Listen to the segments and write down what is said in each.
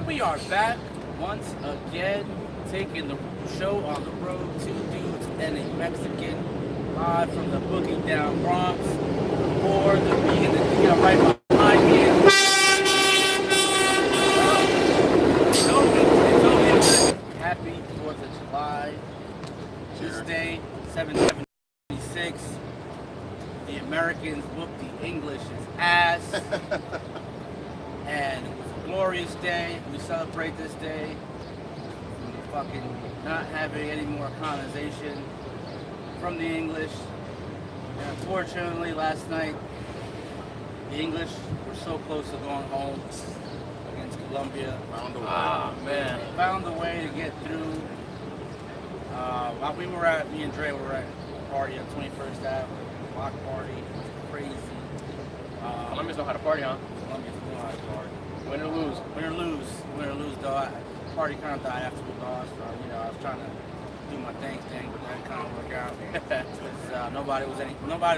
We are back once again, taking the show on the road. Two dudes and a Mexican, live from the Boogie Down Bronx. Or the B and the D are right behind me. Happy 4th of July. This day, 776. The Americans whooped the English's ass. And it was a glorious day. We celebrate this day. We're fucking not having any more colonization from the English. And unfortunately, last night, the English were so close to going home against Colombia. Found a way. Ah, man. Found a way to get through. While me and Dre were at a party on 21st Ave, block party. It was crazy. Colombians know how to party, huh? Colombians know how to party. Win or lose. Win or lose, though. Party kind of died after we lost. I was trying to do my thing, but that kind of worked out. Nobody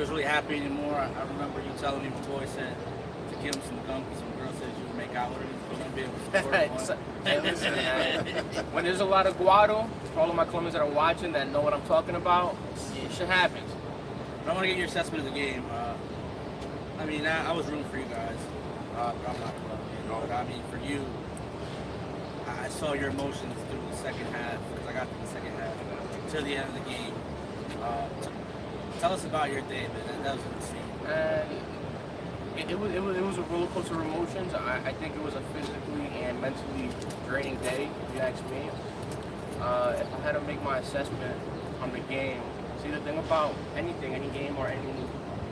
was really happy anymore. I remember you telling me, my boy said to give him some gum because some girl said you would make out with her. Hey, listen, man. When there's a lot of guado, for all of my Colombians that are watching that know what I'm talking about, shit happens. I want to get your assessment of the game. I was rooting for you guys, but I'm not Colombian. But I mean, for you, I saw your emotions through the second half, because I got to the second half, to the end of the game. Tell us about your day, man. That was insane. It was a roller coaster of emotions. I think it was a physically and mentally draining day, if you ask me. If I had to make my assessment on the game, see, the thing about anything, any game or any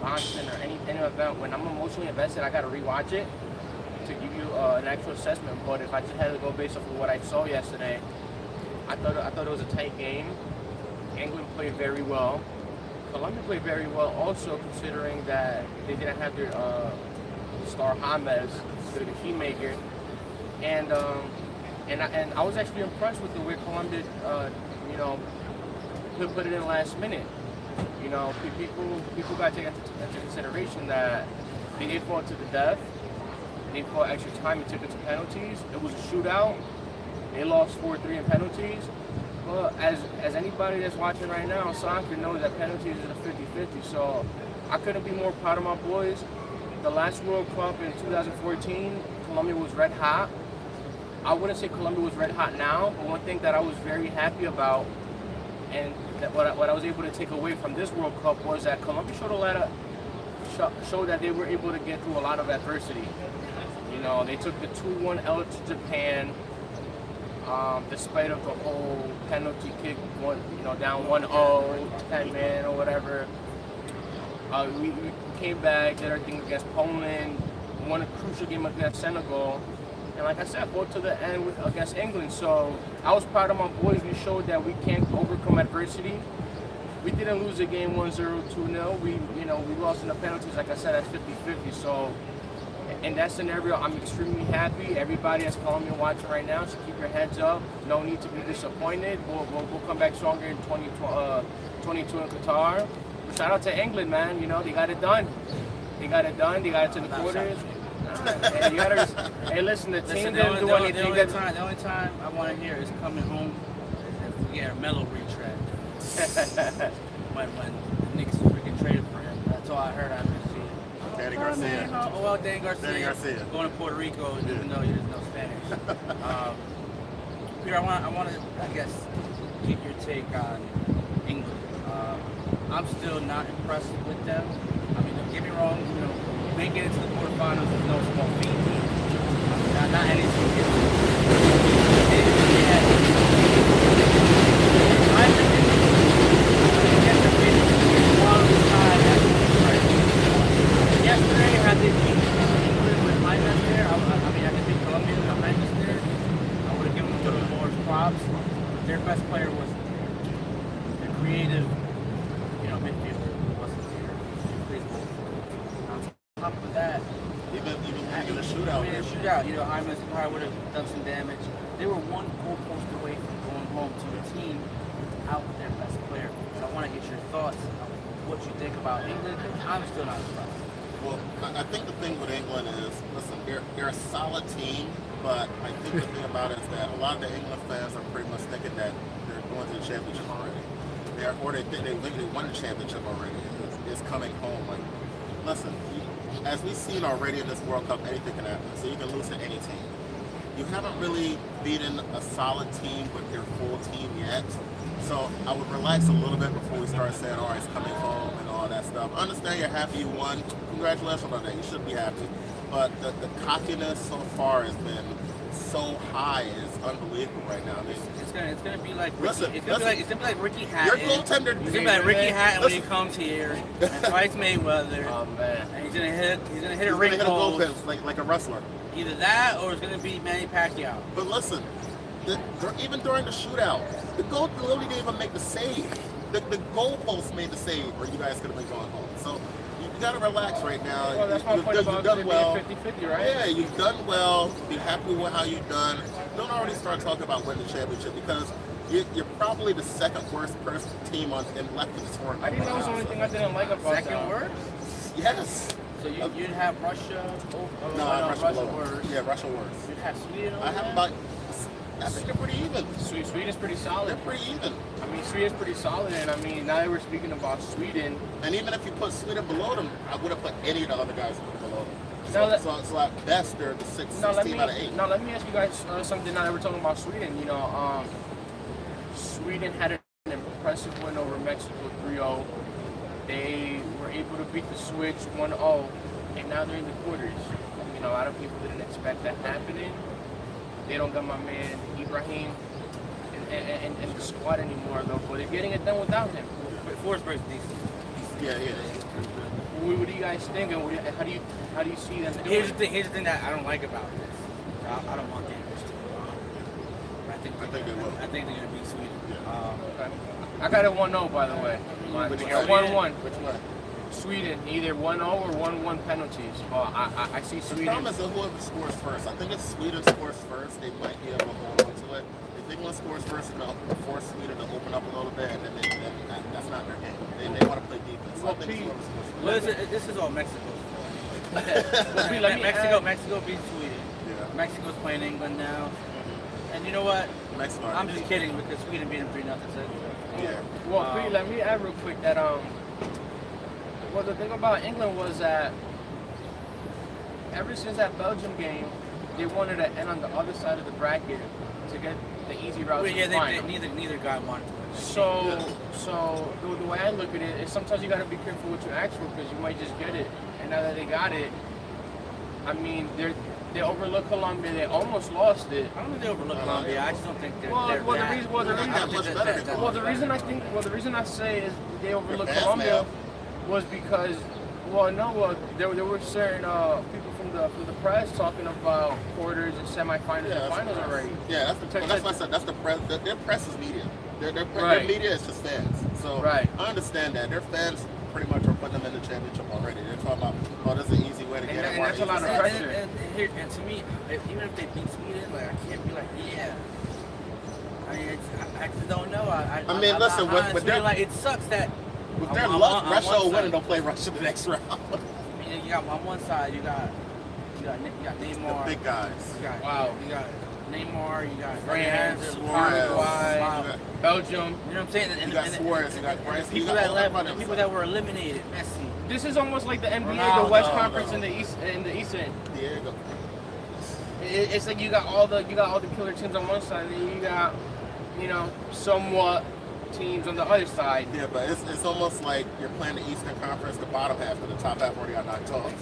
boxing or any event, when I'm emotionally invested, I got to rewatch it to give you an actual assessment. But if I just had to go based off of what I saw yesterday, I thought it was a tight game. England played very well. Colombia played very well also, considering that they didn't have their star James, the key maker. And I was actually impressed with the way Colombia, put it in last minute. You know, people got to take into consideration that they fought to the death. They fought extra time and took it to penalties. It was a shootout. They lost 4-3 in penalties. Well, as anybody that's watching right now, soccer knows that penalties is a 50-50. So I couldn't be more proud of my boys. The last World Cup in 2014, Colombia was red hot. I wouldn't say Colombia was red hot now, but one thing that I was very happy about, and that what I was able to take away from this World Cup, was that Colombia showed that they were able to get through a lot of adversity. You know, they took the 2-1 L to Japan. Despite of the whole penalty kick, down 1-0, 10 man or whatever, we came back, did our thing against Poland, won a crucial game against Senegal, and like I said, fought to the end against England. So I was proud of my boys. We showed that we can overcome adversity. We didn't lose the game 1-0, 2-0. We lost in the penalties. Like I said, that's 50-50. So in that scenario, I'm extremely happy. Everybody that's Colombian watching right now should keep your heads up. No need to be disappointed. We'll come back stronger in 2022 in Qatar. But shout out to England, man. You know, they got it done. They got it to the quarters. Hey, listen, the team didn't do anything. The only time I want to hear is coming home if we get a mellow retread. when the Knicks freaking traded for him. That's all I heard after the season. Danny Garcia. Danny Garcia. Going to Puerto Rico, even though he doesn't know Spanish. Peter, I want to, I guess, get your take on England. I'm still not impressed with them. I mean, don't get me wrong, making it to the quarterfinals is no small feat. Not anything. Yesterday, had they beat England with James there, had they beat Colombia with James there, I would have given them a little more props. Their best player was the creative, midfielder. Wasn't there. On top of that, even in a shootout. James probably would have done some damage. They were one goal post away from going home to a team without their best player. So I want to get your thoughts on what you think about England. I'm still not impressed. Well, I think the thing with England is, listen, they're a solid team, but I think the thing about it is that a lot of the England fans are pretty much thinking that they're going to the championship already. Or they think they won the championship already. It's coming home. Like, listen, as we've seen already in this World Cup, anything can happen. So you can lose to any team. You haven't really beaten a solid team with your full team yet. So I would relax a little bit before we start saying, all right, it's coming home and all that stuff. I understand you're happy you won. Congratulations on that. You should be happy. But the cockiness so far has been so high, it's unbelievable right now. I mean, it's gonna be like Ricky, listen, it's gonna be like Ricky Hatton. Your goaltender. It's gonna be like Ricky Hatton when he comes here and fights Mayweather. Oh man. And he's gonna hit a ring post like a wrestler. Either that or it's gonna be Manny Pacquiao. But listen, even during the shootout, the goalkeeper didn't even make the save. The goalpost made the save, or you guys could have been going home. So you gotta relax right now. Well, that's my point about done well. 50-50, right? Yeah, you've done well. Be happy with how you've done. Don't already start talking about winning the championship because you're probably the second worst team in left in scoring. I think that was the only thing I didn't like about Second worst? Yes. So you'd have Russia. Russia worse. Yeah, Russia worse. You'd have Sweden. I have about. I think they're pretty even. Sweden's pretty solid. They're pretty even. I mean, Sweden's pretty solid, and I mean, now that we're speaking about Sweden, and even if you put Sweden below them, I would have put any of the other guys below them. So at best, they're the 16 out of 8. Now let me ask you guys something. Now that we're talking about Sweden, you know, Sweden had an impressive win over Mexico 3-0. They were able to beat the Switch 1-0, and now they're in the quarters. You know, a lot of people didn't expect that happening. They don't got my man Ibrahim and the squad anymore, though. But they're getting it done without him. Forsberg's decent. Yeah. What do you guys think? And how do you see them doing? Here's the thing that I don't like about this. I don't want the English to go on. I think they will. I think they're gonna beat Sweden. Okay. I got it 1-0, by the way. 1-1. Which one? Sweden, either 1-0 or 1-1 penalties. Well, I see Sweden. The problem is that whoever scores first. I think if Sweden scores first, they might be able to hold on to it. If England scores first, they'll force Sweden to open up a little bit, and then that's not their game. They want to play defense. So I think whoever scores first. This is all Mexico. Mexico beat Sweden. Yeah. Mexico's playing England now. And you know what? Mexico. I'm just kidding because Sweden beat them 3-0. Yeah. Well, let me add real quick that well, the thing about England was that ever since that Belgium game, they wanted to end on the other side of the bracket to get the easy route to the final. Neither guy wanted to. So the way I look at it is sometimes you got to be careful what you ask for because you might just get it. And now that they got it, I mean, they overlooked Colombia. They almost lost it. I don't think they overlooked Colombia. I just don't think they're the reason I say is they overlooked Colombia was because there were certain people from the press talking about quarters and semifinals and finals already. Yeah, that's what I said. That's the press. Their press is media. Their media is just fans. So I understand that their fans pretty much are putting them in the championship already. They're talking about, oh, that's an easy way to get it. And that's a lot of pressure. And to me, even if they beat Sweden, like I can't be like, yeah. I mean, I just don't know. I mean, listen, with their like, it sucks that. With their luck, Russia will win and they'll play Russia the next round. I mean, you got on one side, you got Neymar. The big guys. You got Neymar. You got France, Uruguay, Belgium. You know what I'm saying? And you got Suarez. You got France. People that left, people that were eliminated. Messi. This is almost like the NBA, the West Conference in the East End. Diego. It's like you got all the killer teams on one side, and then you got, somewhat teams on the other side. Yeah, but it's almost like you're playing the Eastern Conference, the bottom half, but the top half already got knocked off.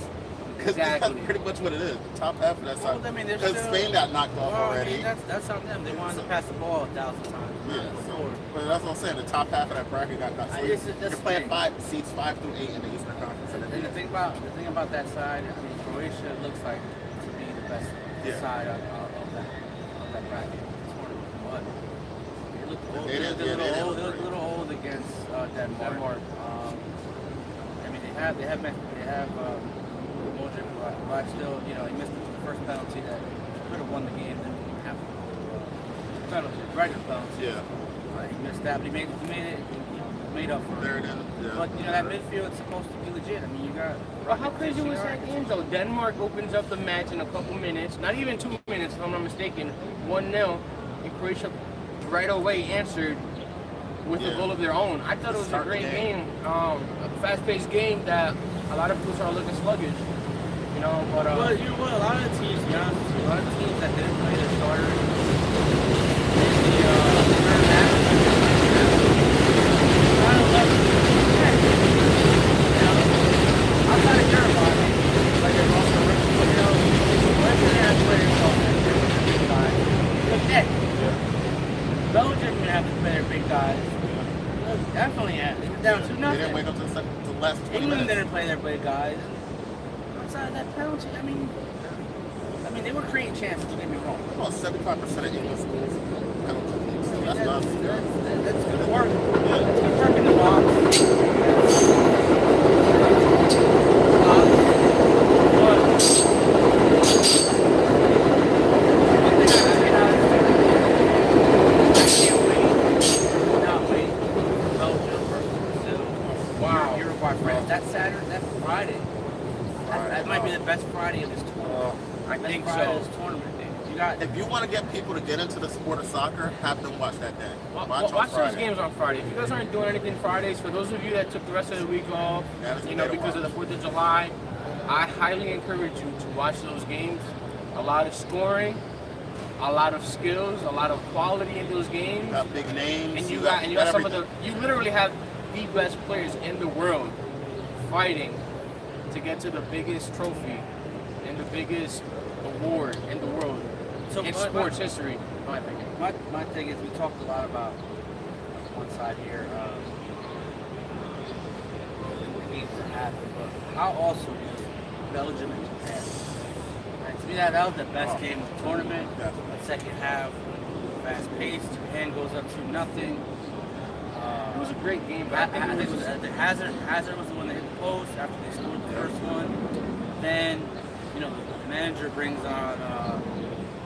Exactly. That's pretty much what it is. The top half of that side. Well, I mean, because Spain got knocked off already. I mean, that's on them. They wanted to pass the ball 1,000 times. Yeah, but that's what I'm saying. The top half of that bracket got knocked off. You're playing seeds 5 through 8 in the Eastern Conference. And the thing about that side, I mean, Croatia looks like to be the best side of that bracket. They look a little old against Denmark. I mean, they have Modric, but still, he missed the first penalty that could have won the game. Then he didn't have penalty, regular penalty. Yeah. He missed that, but he made it. made up for There it. it is. Yeah. But you know that midfield is supposed to be legit. I mean, you got. Well, how crazy was that game though? Denmark opens up the match in a couple minutes, not even 2 minutes, if I'm not mistaken, 1-0, and Croatia right away answered with a goal of their own. I thought it was a great game, a fast-paced game that a lot of people started looking sluggish. You know, but well, you know what? A lot of the teams, to be honest with you, a lot of teams that didn't play their starters in the third half, kind of left. You know, outside of Uruguay, like there's also you know, Western has players on that big guys. Belgium gonna have to play their big guys. Definitely, yeah. They were down 2-0. They didn't wake up to the last 20 England minutes. didn't play their big guys. Outside of that penalty, I mean, they were creating chances. Don't get me wrong. About 75% of England schools penalty kicks. So that's not. That's good work. That's good work in the box. That's Saturday. That's Friday. That might be the best Friday of this tour. I think Friday so. of this tournament. You got. If you want to get people to get into the sport of soccer, have them watch that day. Watch those games on Friday. If you guys aren't doing anything Fridays, for those of you that took the rest of the week off, you know, because of the 4th of July, I highly encourage you to watch those games. A lot of scoring, a lot of skills, a lot of quality in those games. You got big names. And you got some of the. You literally have the best players in the world fighting to get to the biggest trophy and the biggest award in the world in sports history. My thing is, we talked a lot about one side here. It needs to happen, but how awesome is Belgium and Japan? Right, to me, that was the best game of the tournament. The second half, fast paced. Japan goes up 2-0. It was a great game. I think it was the Hazard was the one that hit the post after they scored the first one. Then, you know, the manager brings on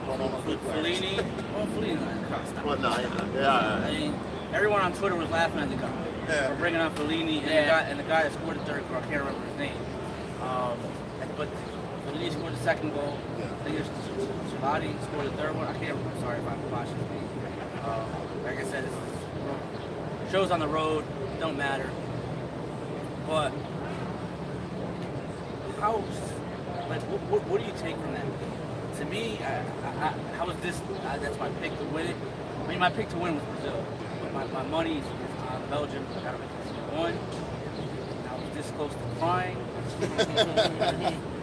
Fellini. Well, Fellini's not a cost. Well, no, yeah. I mean, everyone on Twitter was laughing at the guy for bringing on Fellini and the guy that scored the third goal. I can't remember his name. But Fellini scored the second goal. I think it was Chilati scored the third one. I can't remember. Sorry if I'm botching his name. Like I said, it's shows on the road don't matter, but how? Like, what do you take from that? To me, how was this? That's my pick to win it. I mean, my pick to win was Brazil, but my money is on Belgium. I gotta make this one. I was this close to crying.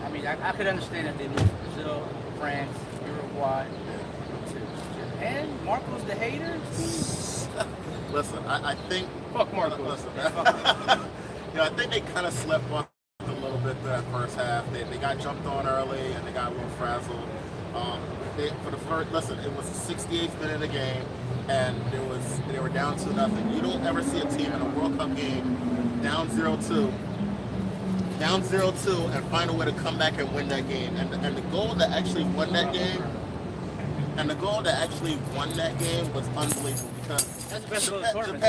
I mean, I could understand if they lose to Brazil, France, Uruguay, to Japan. Marco's the hater. Listen, I think. Fuck Marco. Listen, I think they kind of slept on a little bit through that first half. They got jumped on early and they got a little frazzled. Listen, it was the 68th minute of the game, and they were down 2-0. You don't ever see a team in a World Cup game down 0-2, and find a way to come back and win that game. And the goal that actually won that game. And the goal that actually won that game was unbelievable because that's the best goal of the tournament.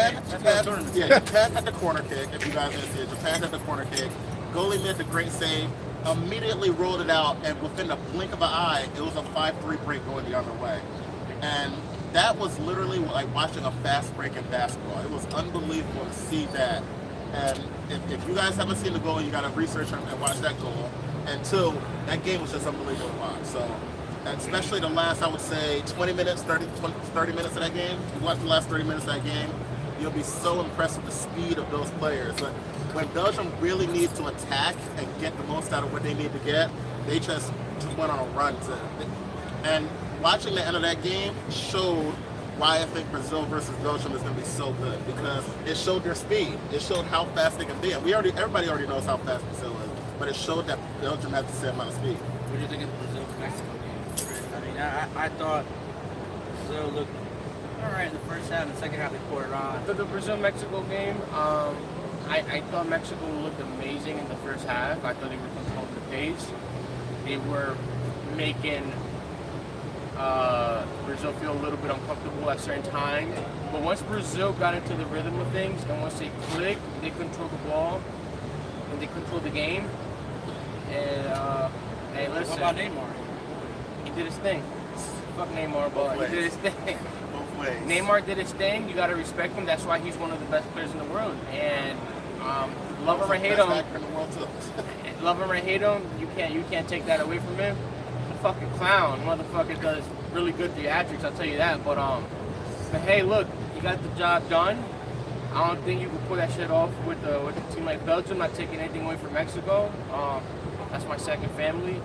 Japan had the corner kick. If you guys didn't see it, Japan had the corner kick. Goalie made the great save, immediately rolled it out, and within the blink of an eye, it was a 5-3 break going the other way. And that was literally like watching a fast break in basketball. It was unbelievable to see that. And if you guys haven't seen the goal, you got to research and watch that goal. And two, that game was just unbelievable to watch. So. And especially the last, I would say, 30 minutes of that game. If you watch the last 30 minutes of that game, you'll be so impressed with the speed of those players. But when Belgium really needs to attack and get the most out of what they need to get, they just went on a run. And watching the end of that game showed why I think Brazil versus Belgium is going to be so good, because it showed their speed. It showed how fast they can be. And everybody already knows how fast Brazil is, but it showed that Belgium has the same amount of speed. What do you think of Brazil-Mexico game? I mean, I thought Brazil looked all right in the first half, and the second half they poured it on. The Brazil-Mexico game, I thought Mexico looked amazing in the first half. I thought they were controlling the pace. They were making Brazil feel a little bit uncomfortable at certain times. But once Brazil got into the rhythm of things, and once they clicked, they control the ball, and they control the game. And hey, listen. What about Neymar? He did his thing. Fuck Neymar, but he did his thing. Both ways. Neymar did his thing. You gotta respect him. That's why he's one of the best players in the world. And love him or hate him, love him or hate him, you can't take that away from him. The fucking clown, motherfucker, does really good theatrics. I'll tell you that. But hey, look, you got the job done. I don't think you can pull that shit off with a team like Belgium. Not taking anything away from Mexico. That's my second family.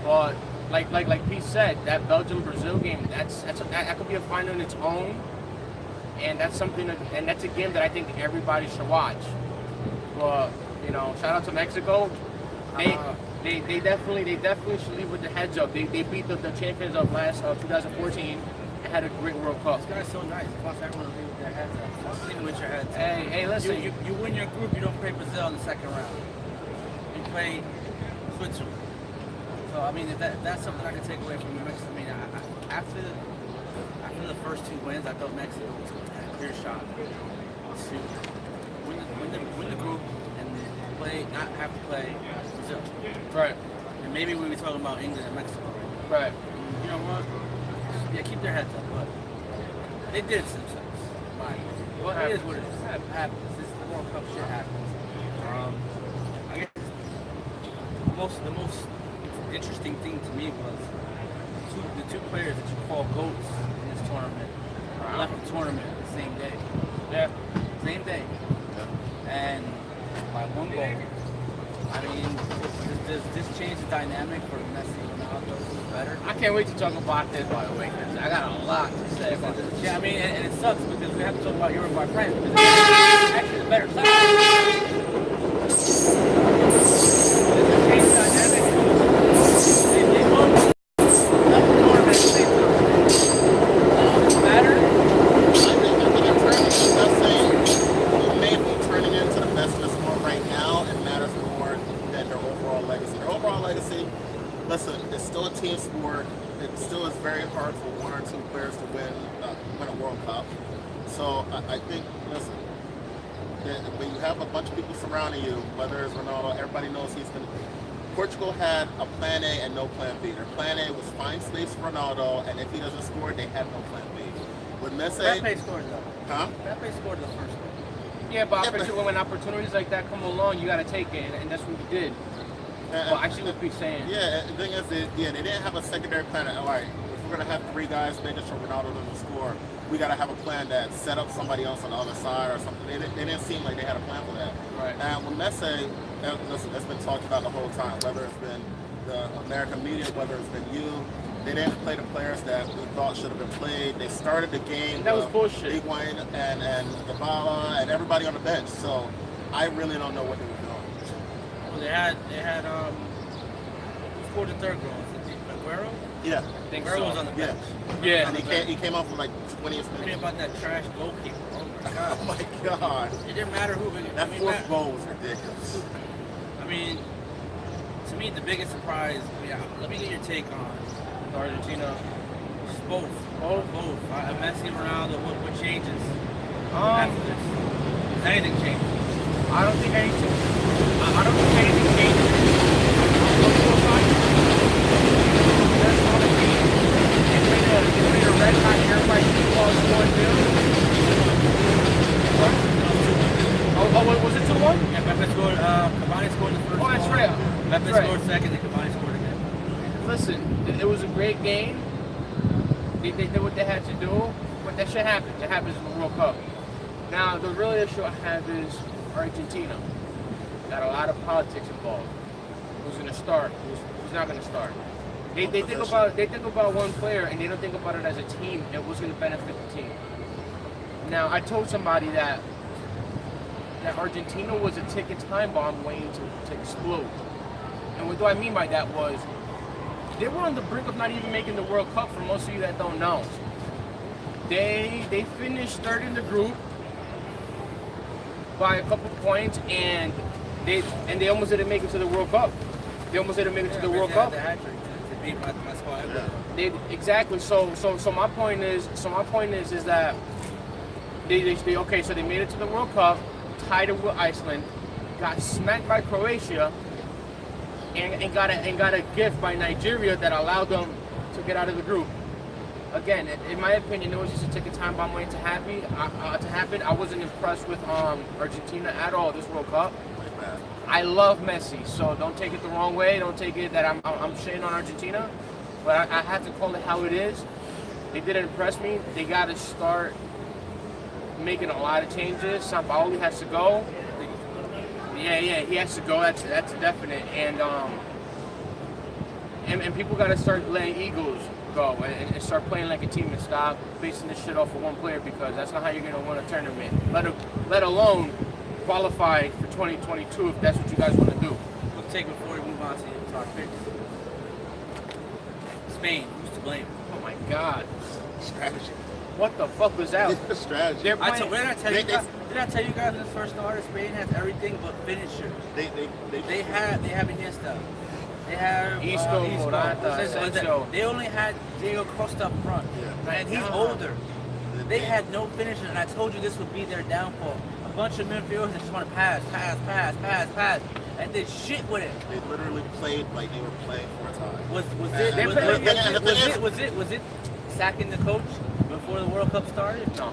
But like Pete said, that Belgium-Brazil game, that could be a final in its own, and that's something. And that's a game that I think everybody should watch. But you know, shout out to Mexico. They definitely should leave with the heads up. They beat the champions of last 2014 and had a great World Cup. This guy's so nice. He wants everyone to leave with their heads up. Leave with your heads up. Hey, listen. You win your group. You don't play Brazil in the second round. You play Switzerland. So I mean, that's something I can take away from Mexico. I mean, after the first two wins, I thought Mexico was going to have a clear shot to win the group and not have to play Brazil. Right. And maybe we were talking about England and Mexico. Right. You know what? Yeah, keep their heads up, but they did it to themselves. Well, it is what it is. It happens. This is the World Cup shit happens. I guess the most interesting thing to me was the two players that you call GOATs in this tournament left the tournament the same day. Yeah. Same day. And by one goal. I mean, does this change the dynamic for Messi and Ronaldo better? I can't wait to talk about this, by the way, because I got a lot to say about this. Yeah, I mean, and it sucks because we have to talk about Uruguay friends. Because it's actually the better side. Does it change the dynamic? They both left the tournament at the same time. Does it matter? It may be turning into the best of the sport right now. It matters more than their overall legacy. Their overall legacy, listen, it's still a team sport. It still is very hard for one or two players to win a World Cup. So I think, listen, when you have a bunch of people surrounding you, whether it's Ronaldo, everybody knows he's going to. Portugal had a plan A and no plan B. Their plan A was find space for Ronaldo, and if he doesn't score, they had no plan B. With Messi, Mbappe scored though. huh? Mbappe scored the first one. Yeah, but when opportunities like that come along, you got to take it, and that's what we did. Well, I see what Pete's saying. Yeah, the thing is, they didn't have a secondary plan. All right, if we're going to have three guys making sure Ronaldo doesn't score, we got to have a plan that set up somebody else on the other side or something. They didn't seem like they had a plan for that. Right. And with Messi, listen, it's been talked about the whole time, whether it's been the American media, whether it's been you. They didn't play the players that we thought should have been played. They started the game. That was bullshit. Higuain and Dybala and everybody on the bench. So I really don't know what they were doing. Well, they had who scored the third goal? Was it Aguero? Yeah. Aguero was on the bench. Yeah. And he came off for like 20th Tell me minute. about that trash goalkeeper. Oh my god. Oh my God. It didn't matter who. That fourth goal was ridiculous. I mean, to me, the biggest surprise. Yeah, let me get your take on Argentina. both. Messi and Ronaldo. What changes after this? Does anything change? I don't think anything. I don't think anything changes. That's all it means. They played a red hot air fight. Calls 1-2. Oh, was it 2-1? Yeah, Mbappe scored. Cavani scored the first. Oh, that's goal. right. Mbappe That's right. scored second, and Cavani scored again. Listen, it was a great game. They did what they had to do, but that shit happens. It happens in the World Cup. Now, the real issue I have is Argentina. Got a lot of politics involved. Who's going to start? Who's not going to start? They think about one player, and they don't think about it as a team and what's going to benefit the team. Now, I told somebody that Argentina was a ticking time bomb waiting to explode. And what do I mean by that was, they were on the brink of not even making the World Cup, for most of you that don't know. They finished third in the group by a couple points, and they almost didn't make it to the World Cup. They almost didn't make it to the World Cup. The hat-trick to made my squad. Exactly. So my point is that they okay. So they made it to the World Cup, tied it with Iceland, got smacked by Croatia, and got a gift by Nigeria that allowed them to get out of the group. Again, in my opinion, it was just a ticket time bomb waiting to happen. I wasn't impressed with Argentina at all this World Cup. I love Messi, so don't take it the wrong way. Don't take it that I'm shitting on Argentina, but I have to call it how it is. They didn't impress me. They got to start making a lot of changes. Sampaoli has to go. Yeah, he has to go. That's definite. And people got to start letting egos go and start playing like a team and stop basing this shit off of one player, because that's not how you're gonna win a tournament. Let alone qualify for 2022 if that's what you guys want to do. We'll take it before we move on to our picks. Spain, who's to blame? Oh my God. Strategy. What the fuck was that? Strategy. Did I tell you guys in the first starter, Spain has everything but finishers. They have Iniesta. They have Isco. They only had Diego Costa up front, and he's older. They had no finishers, and I told you this would be their downfall. A bunch of midfielders that just want to pass, and did shit with it. They literally played like they were playing for a time. Was it sacking the coach before the World Cup started? No.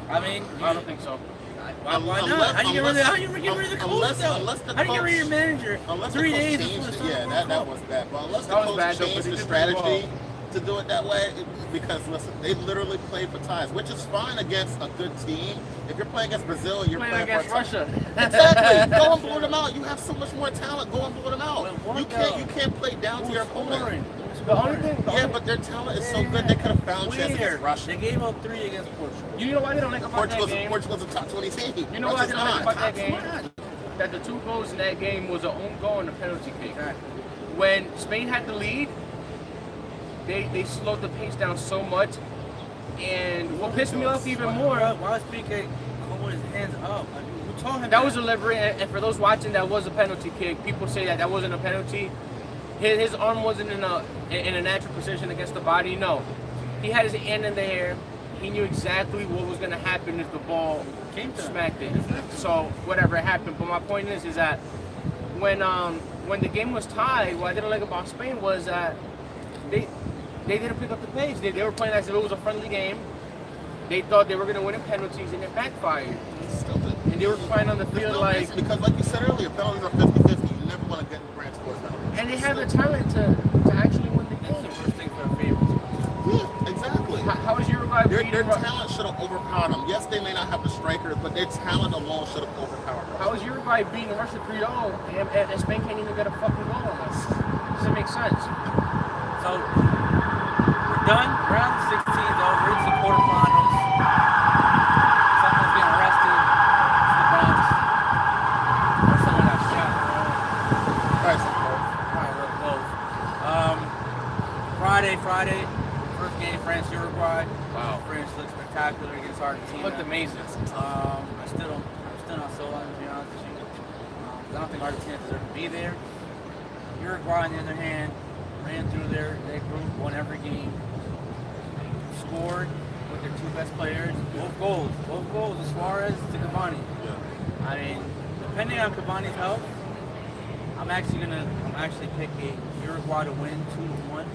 I mean, I don't think so. Why not? How do you get rid of the coach though? How do you get rid of your manager? 3 days before the start of the World Cup? That was bad. But unless the coach changed the strategy to do it that way, because listen, they literally played for ties, which is fine against a good team. If you're playing against Brazil, you're playing against for Russia. Exactly. Go and blow them out. You have so much more talent. Go and blow them out. Well, You can't play down to your opponent. The only thing, But their talent is so good they could have found chances against Russia. They gave up 3 against Portugal. you know why they don't like about that game? Portugal's a top 20 team. You know why they don't like about that game? Why not? That the 2 goals in that game was an own goal and a penalty kick. Exactly. When Spain had the lead, they slowed the pace down so much, and what pissed me off even more. Why is PK holding his hands up? Like, who told him that was deliberate, and for those watching, that was a penalty kick. People say that wasn't a penalty. His arm wasn't in a natural position against the body. No, he had his hand in the air. He knew exactly what was going to happen if the ball smacked it. So whatever happened. But my point is that when the game was tied, what I didn't like about Spain was that they didn't pick up the pace. They were playing as if it was a friendly game. They thought they were going to win in penalties, and it backfired. And they were playing on the field like... Because like you said earlier, penalties are 50-50. You never want to get grand scores penalties. And they have the talent to actually win the game. That's the worst thing for a favorite. Yeah, exactly. How is Uruguay beating Their talent should have overpowered them. Yes, they may not have the strikers, but their talent alone should have overpowered them. How is Uruguay beating Russia 3-0 and Spain can't even get a fucking goal on us? Doesn't make sense. So, we're done. Round 16 though. We're into the quarterfinals. Someone's getting arrested. It's the Bronx. Or someone got shot. Alright, Probably real close. Friday. First game, France-Uruguay. Wow. France looked spectacular against Argentina. Looked amazing. I'm still not sold on it, to be honest with you. 'Cause I don't think Argentina deserved to be there. Uruguay, on the other hand, ran through their group, won every game, scored with their 2 best players, both goals as Suarez to Cavani. Yeah. I mean, depending on Cavani's health, I'm actually pick a Uruguay to win 2-1,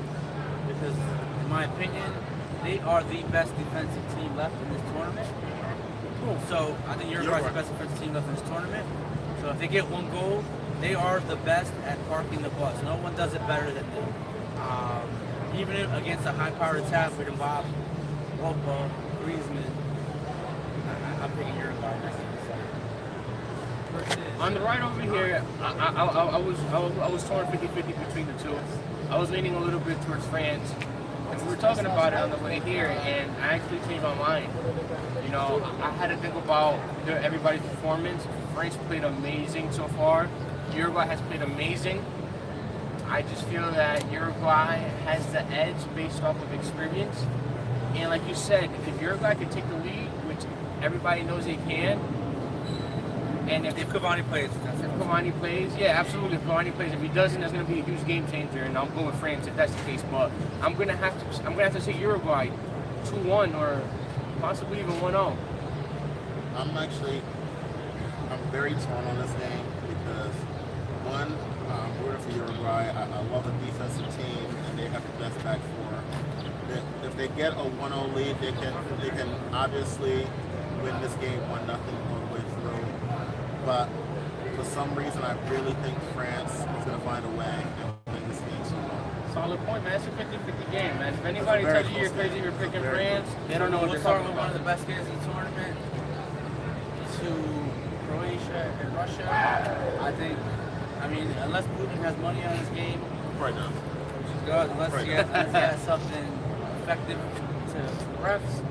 because in my opinion, they are the best defensive team left in this tournament. Cool. So I think Uruguay's the best defensive team left in this tournament. So if they get 1 goal, they are the best at parking the bus. No one does it better than them. Even against a high-powered attack with Mbappe, Pogba, Griezmann, I'm picking Uruguay. On the right over here, I was torn 50-50 between the 2. I was leaning a little bit towards France. And we were talking about it on the way here, and I actually changed my mind. You know, I had to think about everybody's performance. France played amazing so far. Uruguay has played amazing. I just feel that Uruguay has the edge based off of experience. And like you said, if Uruguay can take the lead, which everybody knows they can, And if Cavani plays, yeah, absolutely. If Cavani plays, if he doesn't, that's going to be a huge game changer. And I'm going with France if that's the case. But I'm going to have to say Uruguay 2-1 or possibly even 1-0. I'm very torn on this game because one, I'm rooting for Uruguay. I love the defensive team, and they have the best back four. If they get a 1-0 lead, they can obviously win this game 1-0 all the way through. But for some reason, I really think France is going to find a way and win this game 2-1. Solid point, man. It's a 50-50 game, man. If anybody tells you you're crazy, you're picking France, they don't know what they're talking about. One of the best games in the tournament to Croatia and Russia. I mean, unless Putin has money on his game, Right now. which is good, unless he has something effective to refs,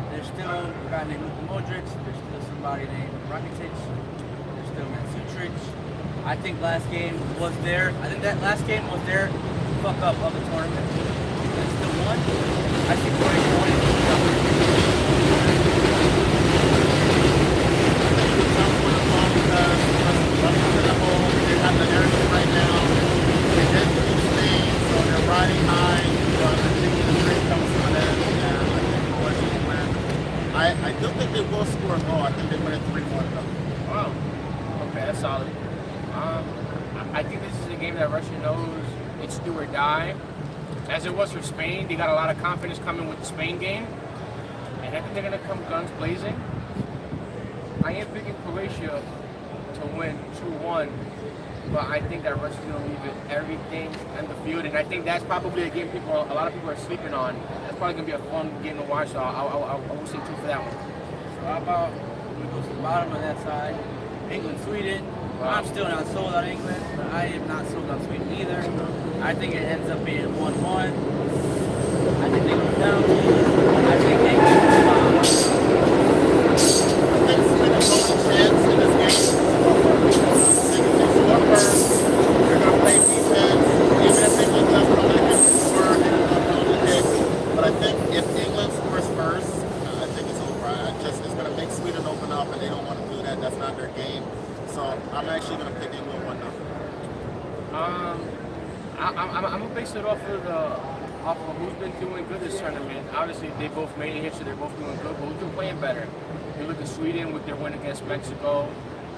there's still a guy named Luka Modric, there's still somebody named Rakitic, there's still Mandzukic. I think last game was their fuck up of the tournament. They still won. I think Croatia won it. They have the energy right now. They did beat Spain, so they're riding high. But I think the streak comes to an end, and I think Croatia will win. I do think they will score a goal. I think they win it 3-1 though. Wow. Okay, that's solid. I think this is a game that Russia knows it's do or die. As it was for Spain, they got a lot of confidence coming with the Spain game. And I think they're going to come guns blazing. I am picking Croatia to win 2-1, but I think that Russia's going to leave it everything on the field, and I think that's probably a game a lot of people are sleeping on. That's probably going to be a fun game to watch, so I will say 2 for that one. So how about we go to the bottom of that side, England, Sweden. Wow. I'm still not sold on England, but I am not sold on Sweden either. I think it ends up being 1-1. I think they go down. I think England will bomb. I think Sweden has a chance in this game. They're going to play defense. Even if England does come back and score, they're going to build a hit. But I think if England scores first, I think it's over. It's going to make Sweden open up, and they don't want to do that. That's not their game. So I'm actually going to pick England 1-0. I'm going to base it off of who's been doing good this tournament. Obviously, they both made a hit, so they're both doing good, but who's been playing better? You look at Sweden with their win against Mexico,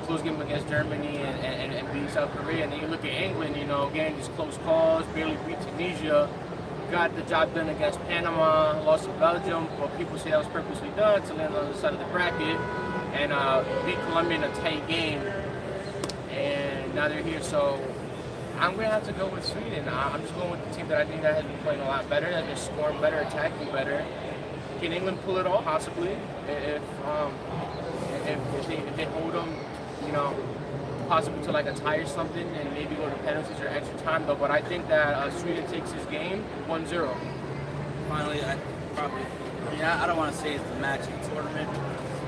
close game against Germany and beat South Korea. And then you look at England, again, just close calls, barely beat Tunisia, got the job done against Panama, lost to Belgium, but people say that was purposely done to land on the other side of the bracket, and beat Colombia in a tight game. And now they're here, so I'm going to have to go with Sweden. I'm just going with the team that I think that has been playing a lot better, that has been scoring better, attacking better. Can England pull it off? Possibly, if they hold them, possibly to like a tie or something, and maybe go to penalties or extra time. Though, but I think that Sweden takes this game 1-0. Finally, I don't want to say it's the match in the tournament. I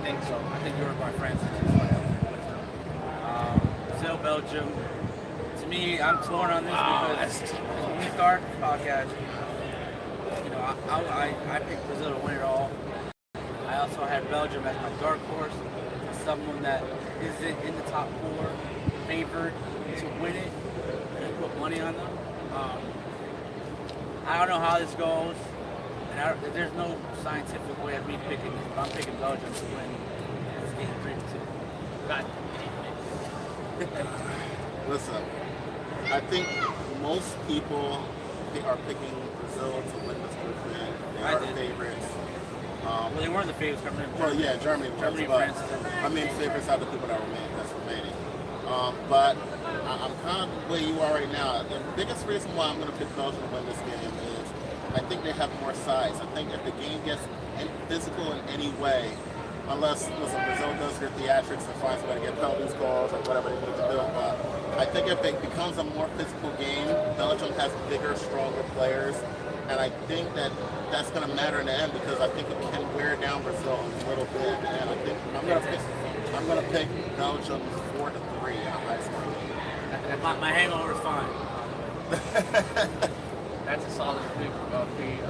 think so. I think Uruguay, France is still Belgium. To me, I'm torn on this because when we start the podcast, I picked Brazil to win it all. I also had Belgium as my dark horse, someone that isn't in the top 4, favored to win it, and put money on them. I don't know how this goes, and there's no scientific way of me picking this, but I'm picking Belgium to win this game 3-2. God. Listen, I think most people are picking Brazil to win this group. They are the favorites. Well, they weren't the favorites coming in. Well, yeah, Germany was. Germany, but, France. I mean, favorites are the people that's remaining. But I'm kind of the way you are right now. The biggest reason why I'm going to pick Belgium to win this game is I think they have more size. I think if the game gets physical in any way, unless Brazil does their theatrics and finds a way to get penalties calls or whatever they need to do. But I think if it becomes a more physical game, Belgium has bigger, stronger players. And I think that's going to matter in the end because I think it can wear down Brazil a little bit. And I think I'm going to pick Belgium 4-3 on high score. My hangover is fine. That's a solid pick, Pete.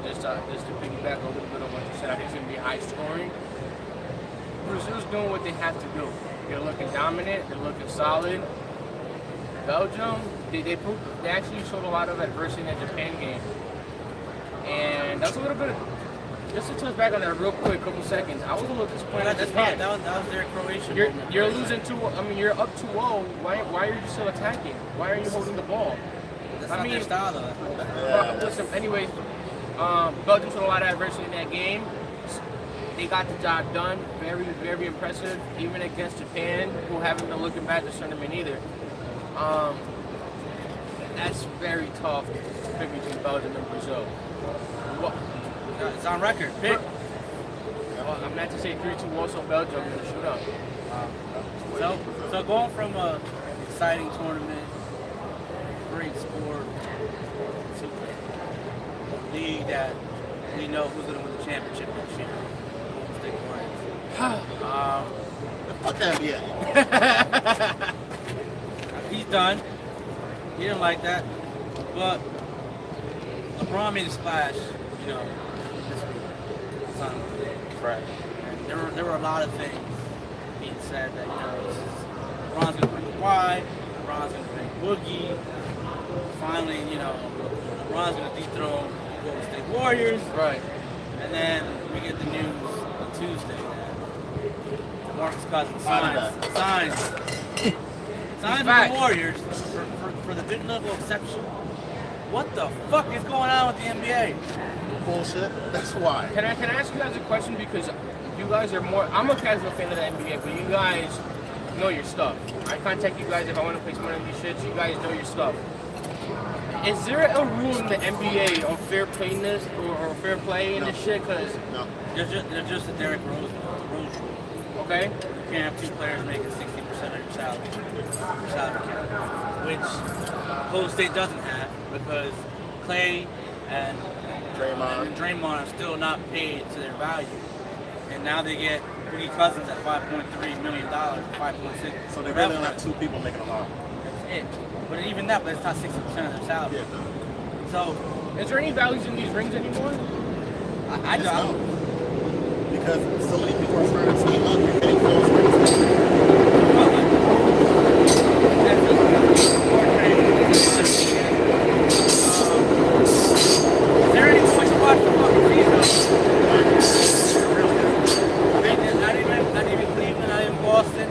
Just to piggyback a little bit on what you said, I think it's going to be high scoring. Brazil's doing what they have to do. They're looking dominant. They're looking solid. Belgium, they actually showed a lot of adversity in the Japan game, and that's a little bit. Just to touch back on that real quick, couple seconds. I was a little disappointed. That was their Croatian. You're losing 2. I mean, you're up 2-0. Why are you still attacking? Why are you holding the ball? That's not their style, though. Listen. Anyways, Belgium showed a lot of adversity in that game. They got the job done. Very, very impressive. Even against Japan, who haven't been looking bad this tournament either. That's very tough to pick between Belgium and Brazil. Well, it's on record. Pick. Well, I'm not to say 3-2 also Belgium in the shootout. So going from a exciting tournament, great sport, to a league that we know who's going to win the championship next year. Fuck that, yeah. He's done. He didn't like that, but LeBron made a splash, this week. It's on Right. And there were a lot of things being said that LeBron's gonna bring Kawhi, LeBron's gonna bring Boogie. Finally, LeBron's gonna dethrone Golden State Warriors. Right. And then we get the news on Tuesday that Marcus Cousins signs with the Warriors for the mid-level exception. What the fuck is going on with the NBA? Bullshit. That's why. Can I ask you guys a question, because you guys are more. I'm a casual fan of the NBA, but you guys know your stuff. I contact you guys if I want to play some of these shits. You guys know your stuff. Is there a rule in the NBA on fair playness or fair play in this shit? Cause No. They're just a Derrick Rose rule. Okay. You can't have two players making 60% of your salary cap, which Golden State doesn't have, because Clay and Draymond are still not paid to their value, and now they get Boogie Cousins at $5.3 million, 5.6. So they really don't have two people making a lot. That's it. But even that, but it's not 60% of their salary. Yeah. So, is there any values in these rings anymore? I don't. Because so many people are starting to team up. You're getting close rings. Is there any point to watch the fucking season? Not even Cleveland, not even Boston.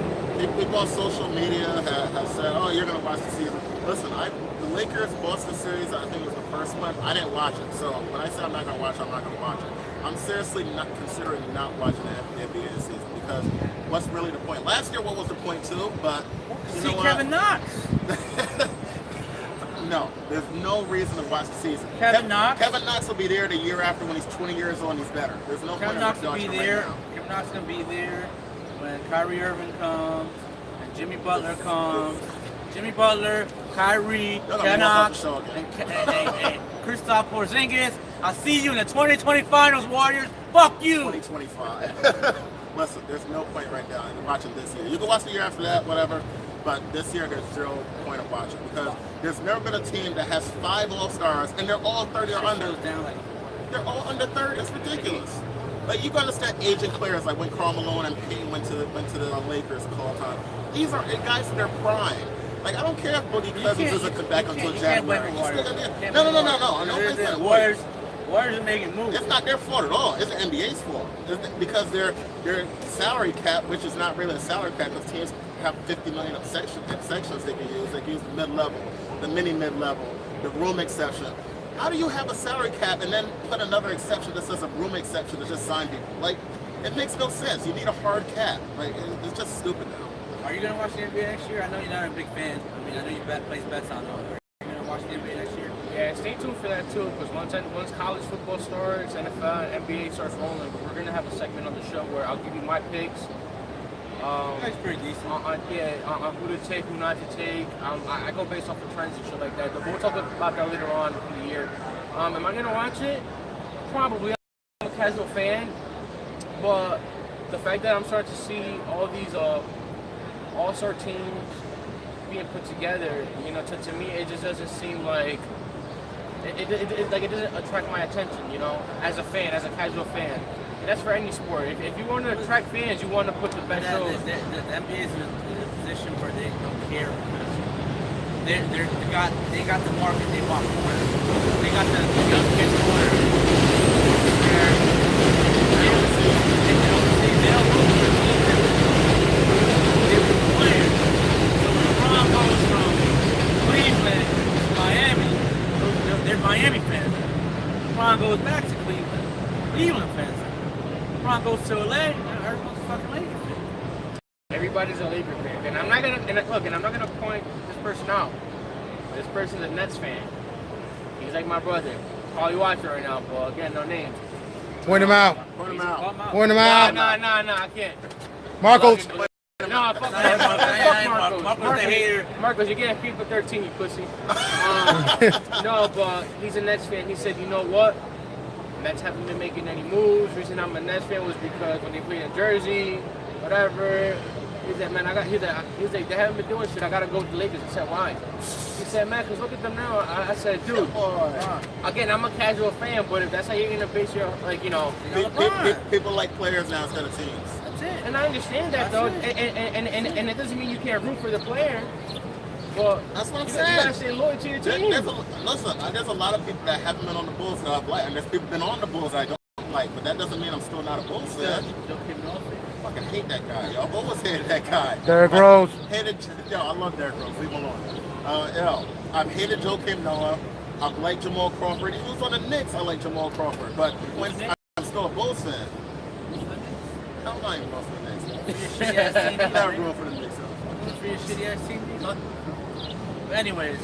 People on social media have said, "Oh, you're gonna watch the season." Listen, the Lakers Boston series, I think was the first one. I didn't watch it, so when I say I'm not gonna watch it, I'm not gonna watch it. I'm seriously not considering not watching the NBA this season, because what's really the point? Last year, what was the point too? But you know what? Kevin Knox. No, there's no reason to watch the season. Kevin Knox will be there the year after when he's 20 years old and he's better. There's no Kevin point Knox in will be watching there. right now. Kevin Knox gonna be there when Kyrie Irving comes and Jimmy Butler comes. Jimmy Butler, Kyrie, Kevin Knox, and Kristaps Porzingis. I'll see you in the 2020 Finals, Warriors. Fuck you. 2025. Listen, there's no point right now in watching this year. You can watch the year after that, whatever. But this year, there's zero point of watching, because there's never been a team that has 5 All-Stars and they're all 30 or under. They're all under 30. It's ridiculous. Like, you can understand aging players, like when Karl Malone and Payne went to the Lakers a couple times. These are guys in their prime. Like, I don't care if Boogie Cousins doesn't back until January. No. Warriors are making moves. It's not their fault at all. It's the NBA's fault. Because their salary cap, which is not really a salary cap, because teams have 50 million of sections they can use. They can use the mid-level, the mini mid-level, the room exception. How do you have a salary cap and then put another exception that says a room exception to just sign people? Like, it makes no sense. You need a hard cap. Like, it's just stupid now. Are you going to watch the NBA next year? I know you're not a big fan. I mean, I know you place bets on it. Are you going to watch the NBA next year? Yeah, stay tuned for that too, because once college football starts, NFL, NBA starts rolling, we're going to have a segment on the show where I'll give you my picks. That's pretty decent. On who to take, who not to take. I go based off of trends and shit like that. But we'll talk about that later on in the year. Am I going to watch it? Probably. I'm a casual fan. But the fact that I'm starting to see all these all-star teams being put together, to me, it just doesn't seem like it doesn't attract my attention, as a fan, as a casual fan. And that's for any sport. If you want to attract fans, you want to put the best shows. The NBA is in a position where they don't care because they got the market they want corner. They got the young kids corner. They don't look for teams that they were players. So when LeBron goes from Cleveland to Miami, they're Miami fans. LeBron goes back to Cleveland, Cleveland fans. LeBron goes to LA, everyone's a fucking Lakers fan. Everybody's a Lakers fan, and I'm not gonna point this person out. This person's a Nets fan. He's like my brother. Probably watching right now, but again, no names. Point him out. Point him out. Point him out. Nah, I can't. Marcos. No, fuck Marcos. Marcos the hater. Marcos, you're getting FIFA 13, you pussy. No, but he's a Nets fan. He said, you know what? Mets haven't been making any moves. The reason I'm a Nets fan was because when they played in Jersey, whatever. He said, man, he's like, they haven't been doing shit. I gotta go to the Lakers. I said, why? He said, man, because look at them now. I said, dude, again, I'm a casual fan, but if that's how you're gonna base your, like, you know. People like players now instead of teams. That's it. And I understand that, though. And it doesn't mean you can't root for the player. Well, that's what I'm you saying. gotta stay loyal to your team. There's a lot of people that haven't been on the Bulls that I like, and there's people been on the Bulls I don't like, but that doesn't mean I'm still not a Bulls fan. I fucking hate that guy. Y'all always hated that guy. Derrick Rose. I love Derrick Rose. Leave him alone. I've hated Joakim Noah. I've liked Jamal Crawford. He was on the Knicks. I like Jamal Crawford, but when I'm still a Bulls fan. I'm not even going for the Knicks. I'm not going for the Knicks. For your shitty ass team. But anyways,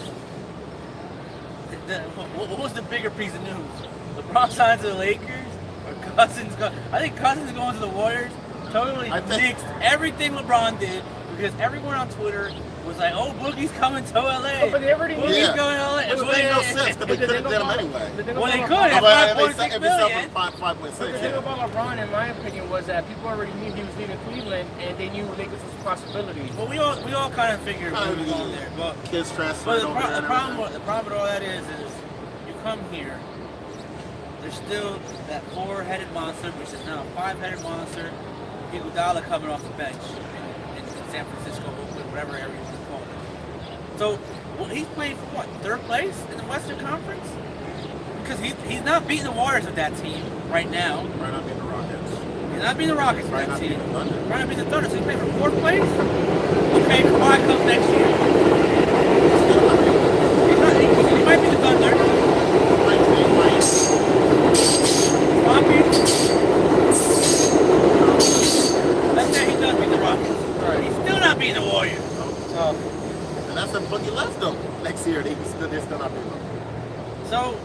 what was the bigger piece of news? LeBron signs to the Lakers, or Cousins? I think Cousins going to the Warriors totally nixed everything LeBron did because everyone on Twitter was like, "Oh, Boogie's coming to LA." But they already Boogie's going to LA. It made no sense because they could have done him anyway. Well, they could at 5.6 million. 5.6. The thing about LeBron, in my opinion, was that people already knew he was leaving Cleveland, and they knew Lakers was a possibility. Well, we all kind of figured we were going there, but kids transfer. But the problem with all that is you come here. There's still that four-headed monster, which is now a five-headed monster. Iguodala coming off the bench in San Francisco, whatever area you want to call it. So he's playing for what? Third place in the Western Conference? Because he's not beating the Warriors with that team right now. Right not beating the Rockets. He's not beating the Rockets with Right that not team. beating the Thunder. Right not beating the Thunder. So he's playing for fourth place? Okay, Kawhi comes next year. He might be the Thunder. Let's say he does beat the Rockets. Right. He's still not beating the Warriors. And that's when Boogie left them next year. They're still not beating them. So,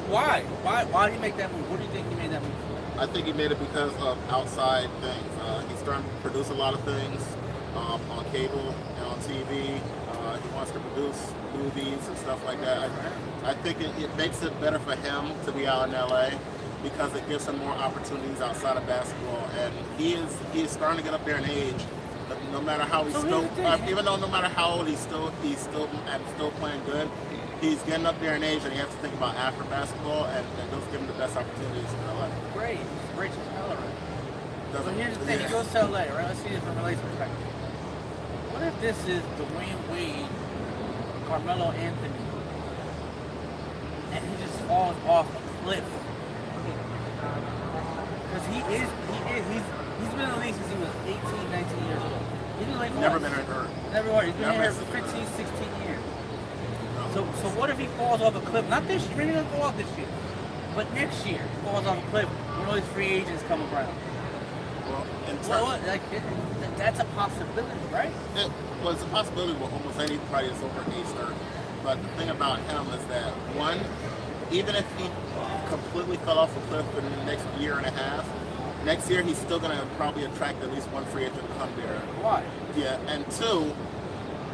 why? Why did he make that move? What do you think he made that move for? I think he made it because of outside things. He's starting to produce a lot of things on cable and on TV. He wants to produce movies and stuff like that. I think it makes it better for him to be out in LA because it gives him more opportunities outside of basketball. And he is starting to get up there in age. But no matter how he's still, even though no matter how old he's still playing good. He's getting up there in age, and he has to think about after basketball, and those give him the best opportunities in LA. Great, he's great to LA. So here's the thing: he goes to LA, right? Let's see it from a Lakers perspective. What if this is Dwayne Wade, Carmelo Anthony, and he just falls off a cliff? Because he's been in the league since he was 18, 19 years old. He's been like Never been hurt. Never hurt. He's been here for 15, 16 years. So what if he falls off a cliff? Not this year, maybe he doesn't fall off this year. But next year, he falls off a cliff when all these free agents come around. Well, that's a possibility, right? It's a possibility with almost anybody that's over age 30. But the thing about him is that, one, even if he completely fell off a cliff in the next year and a half, next year he's still going to probably attract at least one free agent to come there. Why? Yeah, and two,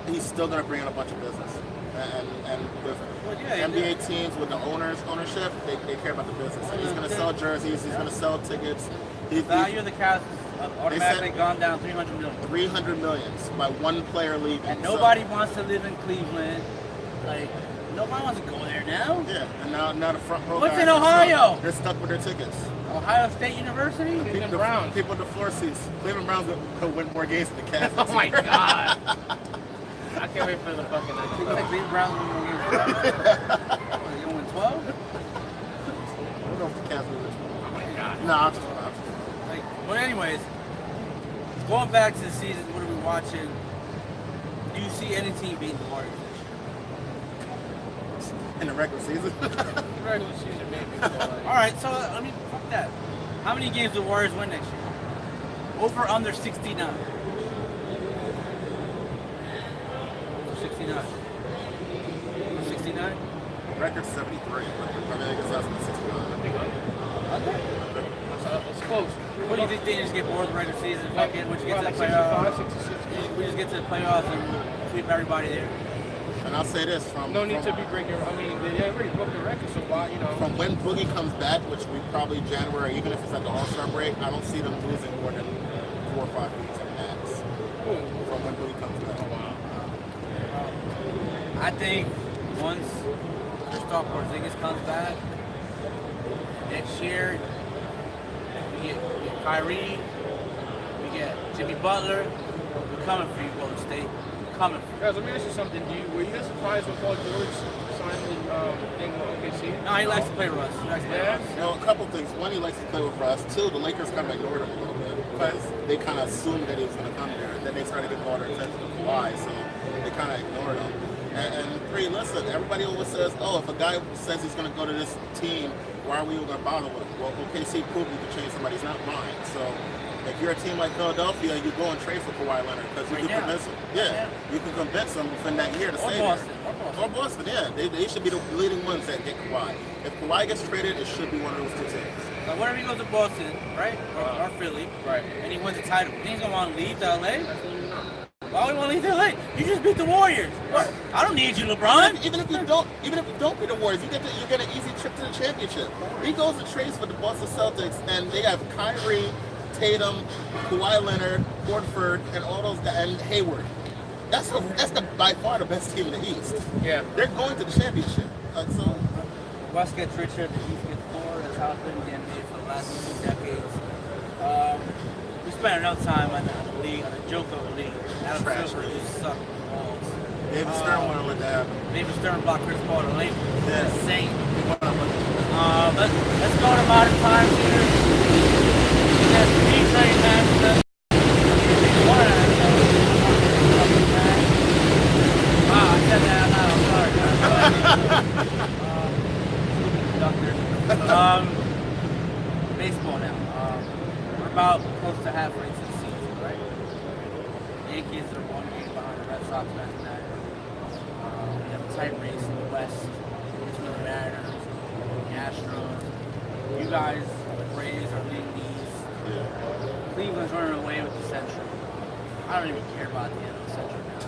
he's still going to bring in a bunch of business. And with NBA teams, with the ownership, they care about the business. And he's going to sell jerseys. He's going to sell tickets. The value of the Cavs automatically gone down $300 million. $300 million by one player leaving. And nobody wants to live in Cleveland. Like nobody wants to go there. there now? Yeah, and now the front row What's guys in are Ohio? stuck. They're stuck with their tickets. Ohio State University? Cleveland Browns. People with the floor seats. Cleveland Browns could win more games than the Cavs. Oh my god. I can't wait for the fucking next People think Cleveland Browns will win games. What, you gonna win 12? I don't know if the Cavs will win. Oh my god. Nah, I'm just Like, well, anyways, going back to the season, what are we watching? Do you see any team beating the Warriors this year? in the regular season. Regular season, maybe. So like, All right, so I mean, fuck that. How many games do the Warriors win next year? Over under 69. Over 69. Over 69? Record 73. I think it's less than 69. Under? it's close. What do you think? They just get bored of the regular season? Fuck it. Once you get to the like playoffs, 65, 66. we just get to the playoffs and sweep everybody there. And I'll say this No need to be breaking. I mean, they already broke the record, so why, you know? from when Boogie comes back, which we probably January, even if it's at the All-Star break, I don't see them losing more than 4 or 5 games at max. From when Boogie comes back. I think once Kristaps Porzingis comes back next year, we get Kyrie, we get Jimmy Butler. We're coming for you, Golden State. We're coming for you. Guys, let me ask you something. Were you guys surprised when Paul George signed the thing with OKC? No, he likes to play Russ. He likes to play Russ. You know, a couple things. One, he likes to play with Russ. Two, the Lakers kind of ignored him a little bit because they kind of assumed that he was going to come there. Then they started getting all their attention to Kawhi, so they kind of ignored him. And three, listen, everybody always says, oh, if a guy says he's going to go to this team, why are we even going to bother with him? Well, OKC proved you can change somebody's not mine. So if you're a team like Philadelphia, you go and trade for Kawhi Leonard because you can convince him. Yeah, you can convince them within that year to stay there. Or Boston, yeah. They should be the leading ones that get Kawhi. If Kawhi gets traded, it should be one of those two teams. Now, whenever he goes to Boston, right, or Philly, Right. and he wins a title, he's going to want to leave to LA? Why would you want to leave to LA? You just beat the Warriors. I don't need you, LeBron. Even if you don't beat the Warriors, you get an easy trip to the championship. He goes and trades for the Boston Celtics, and they have Kyrie, Tatum, Kawhi Leonard, Horford, and all those guys, and Hayward. That's by far the best team in the East. Yeah. They're going to the championship. So West gets richer, the East gets poorer. That's how it's been in the NBA for the last 2 decades. We spent enough time on the league, on the joke of the league. Adam Silver just sucked balls. David Stern wanted to let that happen. David Stern blocked Chris Paul to Lakers. Yeah. Insane. Let's go to modern times here. We got D-Train Master. Wow, I said that out loud. Sorry. Baseball now. We're about close to halfway to the season, right? The Yankees are 1 game behind the Red Sox mathematically. We have a tight race in the West between the Mariners, the Astros. You guys, the Braves, are leading these. Cleveland's running away with the Central. I don't even care about the end of the Central now.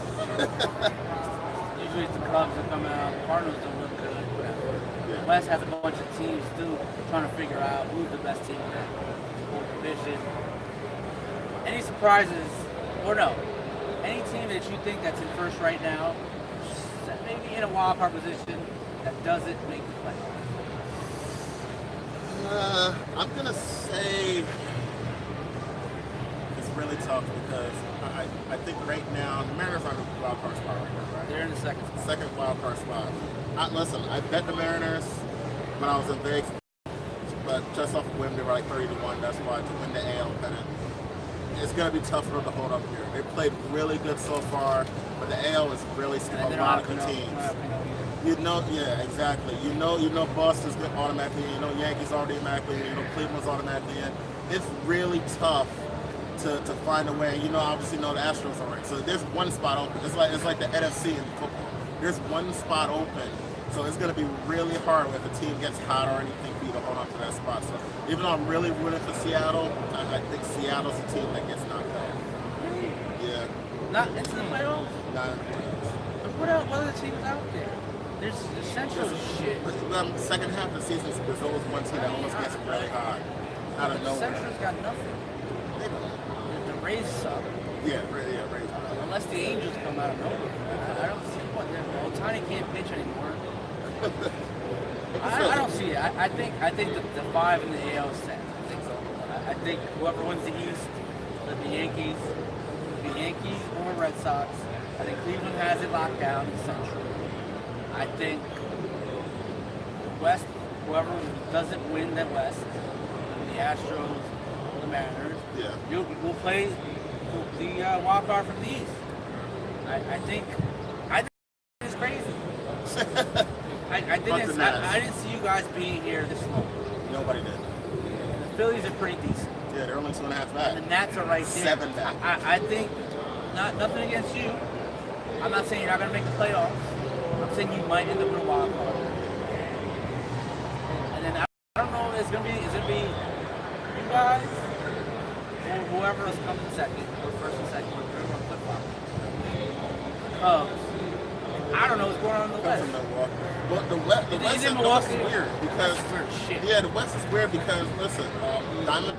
Usually it's the Cubs that come out. The Cardinals don't look good. Whatever. The West has a bunch of teams still trying to figure out who's the best team in that whole division. Any surprises, or no? Any team that you think that's in first right now, maybe in a wild card position, that doesn't make the playoffs? I'm gonna say it's really tough because I think right now the Mariners are in the wild card spot right now, right? They're in the second spot. Second wild card spot. Listen, I bet the Mariners when I was in Vegas, but just off a whim they were like 30-1. That's why to win the AL pennant. It's gonna be tough for them to hold up here. They played really good so far, but the AL is really a lot of good teams. You know, yeah, exactly. You know, Boston's good automatically. You know, Yankees automatically. You know, Cleveland's automatically in. It's really tough to find a way. You know, obviously, the Astros are right. So there's one spot open. It's like the NFC in football. There's one spot open. So it's going to be really hard if a team gets hot or anything for you to hold on to that spot. So even though I'm really rooting for Seattle, I think Seattle's a team that gets knocked out. Yeah. Not into the playoffs? Not in the playoffs. What other teams out there? There's essential shit. Second half of the season, there's always one team that almost gets really hot out of nowhere. Central's got nothing. They don't. The Rays suck. Yeah, Rays. Unless the Angels come out of nowhere. I don't see what they're. Otani can't pitch anymore. I don't see it. I think the 5 in the AL is set. I think so. I think whoever wins the East, the Yankees or Red Sox. I think Cleveland has it locked down in Central. I think West, whoever doesn't win the West, the Astros, the Mariners, will play the wild card from the East. I think it's crazy. I didn't see you guys being here this long. Nobody did. The Phillies are pretty decent. Yeah, they're only 2.5 back. And the Nats are right there. 7 back. I think nothing against you. I'm not saying you're not gonna make the playoffs. I'm saying you might end up with a wild card. And then I don't know if it's gonna be you guys or whoever else comes in second, or first and second, or whoever on flip-flop. I don't know what's going on in the West. Well, the West is weird because That's weird shit. yeah, the West is weird because listen, Diamond